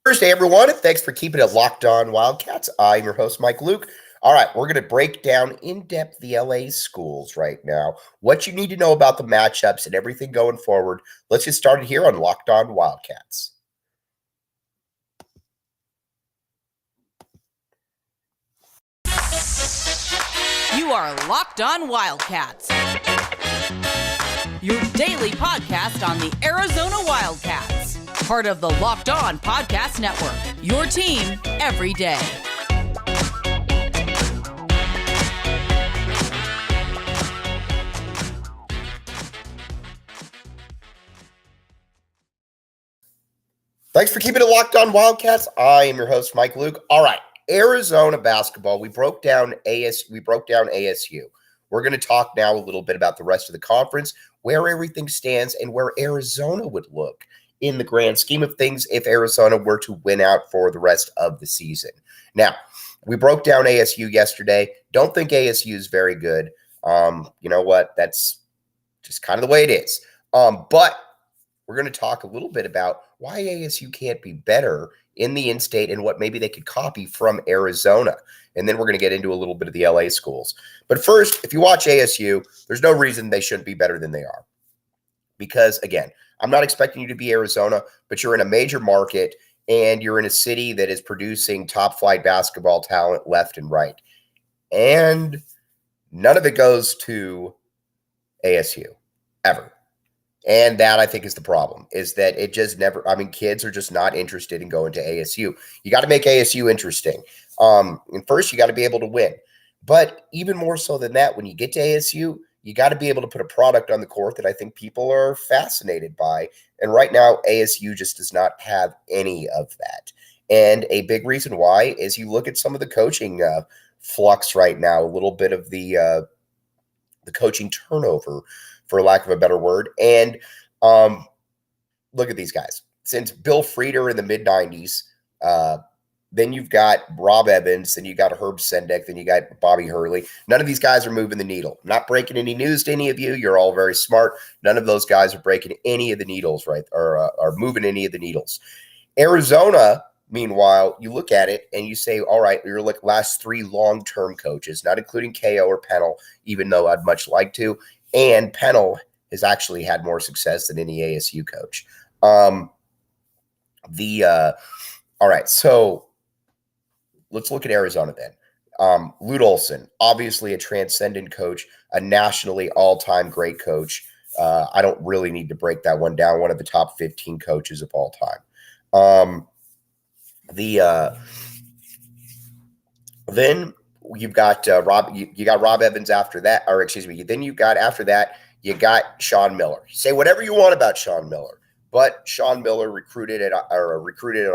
Thursday, everyone, and thanks for keeping it locked on Wildcats. I'm your host, Mike Luke. All right, we're going to break down in depth the LA schools right now, what you need to know about the matchups and everything going forward. Let's get started here on Locked On Wildcats. You are Locked On Wildcats, your daily podcast on the Arizona Wildcats, part of the Locked On Podcast Network, your team every day. Thanks for keeping it locked on Wildcats. I am your host, Mike Luke. All right, Arizona basketball. We broke down ASU. We're going to talk now a little bit about the rest of the conference, where everything stands, and where Arizona would look in the grand scheme of things if Arizona were to win out for the rest of the season. Now, we broke down ASU yesterday. Don't think ASU is very good. You know what? That's just kind of the way it is. But we're going to talk a little bit about why ASU can't be better in the in-state and what maybe they could copy from Arizona. And then we're going to get into a little bit of the LA schools. But first, if you watch ASU, there's no reason they shouldn't be better than they are. Because, again, I'm not expecting you to be Arizona, but you're in a major market and you're in a city that is producing top-flight basketball talent left and right. And none of it goes to ASU, ever. And that, I think, is the problem, is that it just never – kids are just not interested in going to ASU. You got to make ASU interesting. And first, you got to be able to win. But even more so than that, when you get to ASU, you got to be able to put a product on the court that I think people are fascinated by. And right now, ASU just does not have any of that. And a big reason why is you look at some of the coaching flux right now, a little bit of the coaching turnover, for lack of a better word. And look at these guys. Since Bill Frieder in the mid-90s, then you've got Rob Evans, then you got Herb Sendek, then you got Bobby Hurley. None of these guys are moving the needle. I'm not breaking any news to any of you. You're all very smart. None of those guys are breaking any of the needles, right, or are moving any of the needles. Arizona, meanwhile, you look at it and you say, all right, you're like last three long-term coaches, not including KO or Pennell, even though I'd much like to. And Pennell has actually had more success than any ASU coach. All right, so let's look at Arizona then. Lute Olson, obviously a transcendent coach, a nationally all-time great coach. I don't really need to break that one down. One of the top 15 coaches of all time. Then you've got Rob. You got Rob Evans after that, or excuse me. Then you got after that, you got Sean Miller. Say whatever you want about Sean Miller, but Sean Miller recruited at a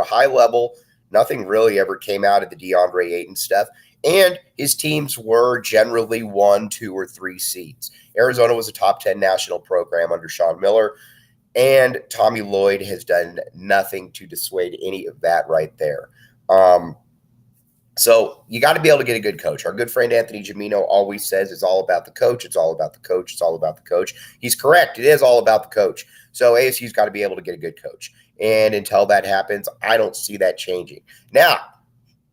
high level. Nothing really ever came out of the DeAndre Ayton stuff, and his teams were generally 1, 2, or 3 seeds. Arizona was a top 10 national program under Sean Miller, and Tommy Lloyd has done nothing to dissuade any of that right there. So you got to be able to get a good coach. Our good friend Anthony Gimino always says it's all about the coach. It's all about the coach. It's all about the coach. He's correct. It is all about the coach. So ASU's got to be able to get a good coach. And until that happens, I don't see that changing. Now,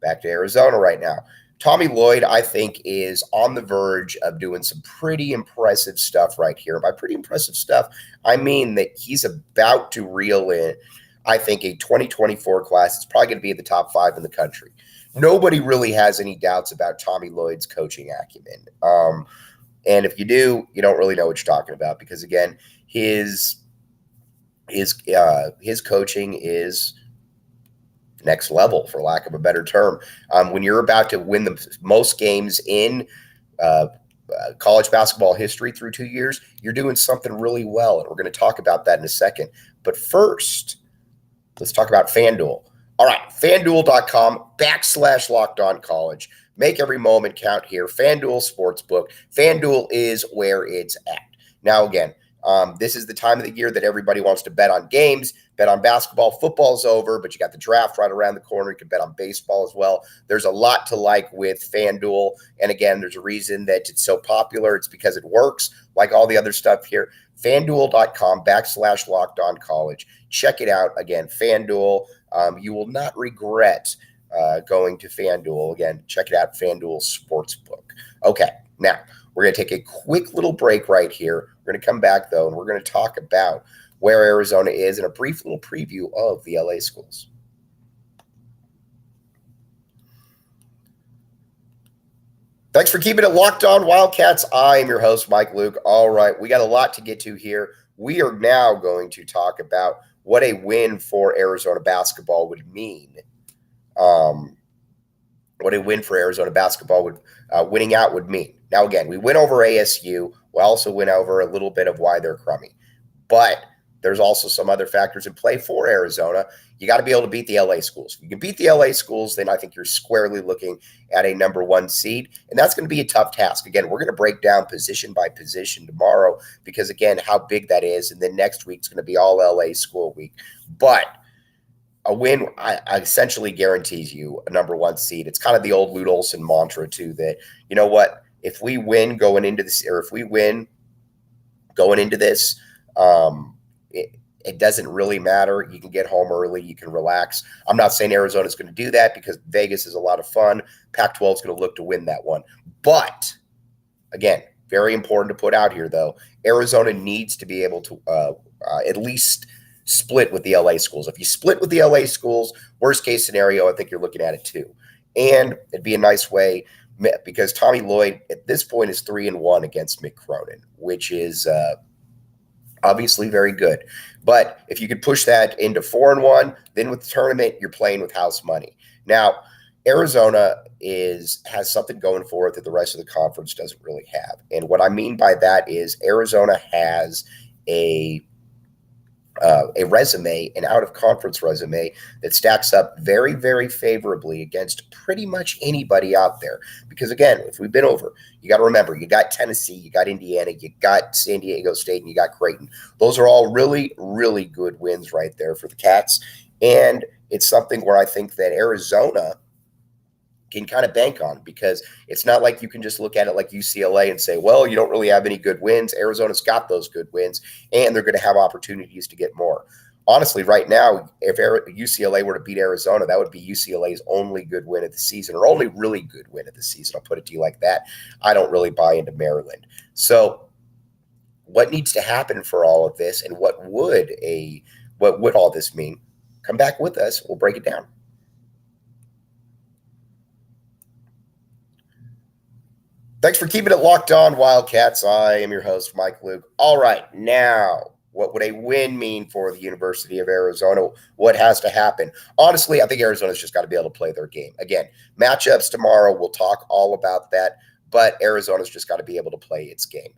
back to Arizona right now. Tommy Lloyd, I think, is on the verge of doing some pretty impressive stuff right here. By pretty impressive stuff, I mean that he's about to reel in, I think, a 2024 class that's probably going to be in the top 5 in the country. Nobody really has any doubts about Tommy Lloyd's coaching acumen. And if you do, you don't really know what you're talking about because, again, his coaching is next level, for lack of a better term. When you're about to win the most games in college basketball history through 2 years, you're doing something really well. And we're going to talk about that in a second. But first, let's talk about FanDuel. All right, FanDuel.com/LockedOnCollege. Make every moment count here. FanDuel Sportsbook. FanDuel is where it's at. Now, again, this is the time of the year that everybody wants to bet on games, bet on basketball. Football's over, but you got the draft right around the corner. You can bet on baseball as well. There's a lot to like with FanDuel. And again, there's a reason that it's so popular. It's because it works like all the other stuff here. FanDuel.com/LockedOnCollege. Check it out. Again, FanDuel. You will not regret going to FanDuel. Again, check it out, FanDuel Sportsbook. Okay, now we're going to take a quick little break right here. We're going to come back, though, and we're going to talk about where Arizona is and a brief little preview of the LA schools. Thanks for keeping it locked on, Wildcats. I am your host, Mike Luke. All right, we got a lot to get to here. We are now going to talk about what a win for Arizona basketball would mean. What a win for Arizona basketball would winning out would mean. Now, again, we went over ASU. We also went over a little bit of why they're crummy. But there's also some other factors in play for Arizona. You got to be able to beat the LA schools. If you can beat the LA schools, then I think you're squarely looking at a number one seed. And that's going to be a tough task. Again, we're going to break down position by position tomorrow because, again, how big that is. And then next week's going to be all LA school week. But a win I essentially guarantees you a number one seed. It's kind of the old Lute Olson mantra, too, that, you know what, if we win going into this, or if we win going into this, it doesn't really matter. You can get home early. You can relax. I'm not saying Arizona's going to do that because Vegas is a lot of fun. Pac-12 is going to look to win that one. But, again, very important to put out here, though, Arizona needs to be able to at least split with the LA schools. If you split with the LA schools, worst case scenario, I think you're looking at it too. And it'd be a nice way because Tommy Lloyd at this point is 3-1 against Mick Cronin, which is obviously very good. But if you could push that into 4-1, then with the tournament, you're playing with house money. Now, Arizona has something going for it that the rest of the conference doesn't really have. And what I mean by that is Arizona has a resume, an out-of-conference resume that stacks up very, very favorably against pretty much anybody out there. Because, again, if we've been over, you got to remember, you got Tennessee, you got Indiana, you got San Diego State, and you got Creighton. Those are all really, really good wins right there for the Cats. And it's something where I think that Arizona can kind of bank on because it's not like you can just look at it like UCLA and say, well, you don't really have any good wins. Arizona's got those good wins, and they're going to have opportunities to get more. Honestly, right now, if UCLA were to beat Arizona, that would be UCLA's only good win of the season or only really good win of the season. I'll put it to you like that. I don't really buy into Maryland. So what needs to happen for all of this and what would all this mean? Come back with us. We'll break it down. Thanks for keeping it locked on, Wildcats. I am your host, Mike Luke. All right, now, what would a win mean for the University of Arizona? What has to happen? Honestly, I think Arizona's just got to be able to play their game. Again, matchups tomorrow, we'll talk all about that, but Arizona's just got to be able to play its game.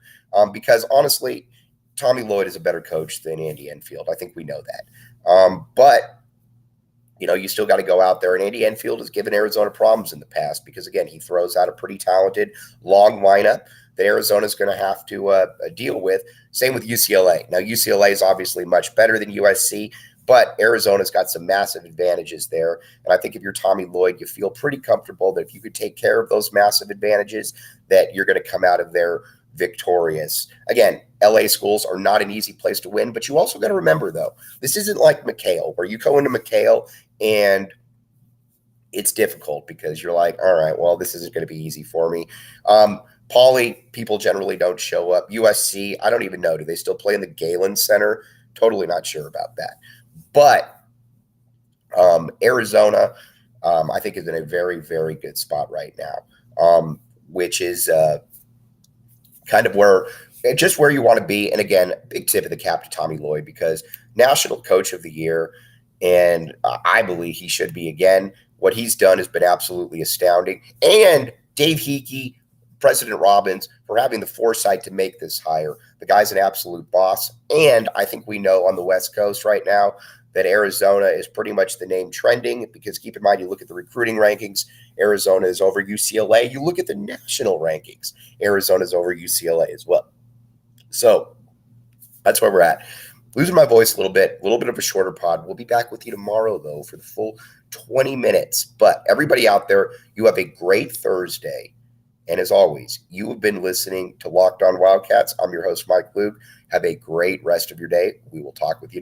Because, honestly, Tommy Lloyd is a better coach than Andy Enfield. I think we know that. But you know, you still got to go out there. And Andy Enfield has given Arizona problems in the past because, again, he throws out a pretty talented long lineup that Arizona's going to have to deal with. Same with UCLA. Now, UCLA is obviously much better than USC, but Arizona's got some massive advantages there. And I think if you're Tommy Lloyd, you feel pretty comfortable that if you could take care of those massive advantages, that you're going to come out of there victorious. Again, LA schools are not an easy place to win, but you also got to remember, though, this isn't like McHale, where you go into McHale and it's difficult because you're like, all right, well, this isn't going to be easy for me. Pauley, people generally don't show up. USC, I don't even know. Do they still play in the Galen Center? Totally not sure about that. But Arizona, I think, is in a very, very good spot right now, which is kind of where you want to be. And again, big tip of the cap to Tommy Lloyd because National Coach of the Year, and I believe he should be again. What he's done has been absolutely astounding. And Dave Hickey, President Robbins, for having the foresight to make this hire. The guy's an absolute boss. And I think we know on the West Coast right now that Arizona is pretty much the name trending because keep in mind, you look at the recruiting rankings, Arizona is over UCLA. You look at the national rankings, Arizona is over UCLA as well. So that's where we're at. Losing my voice a little bit of a shorter pod. We'll be back with you tomorrow, though, for the full 20 minutes. But everybody out there, you have a great Thursday. And as always, you have been listening to Locked On Wildcats. I'm your host, Mike Luke. Have a great rest of your day. We will talk with you.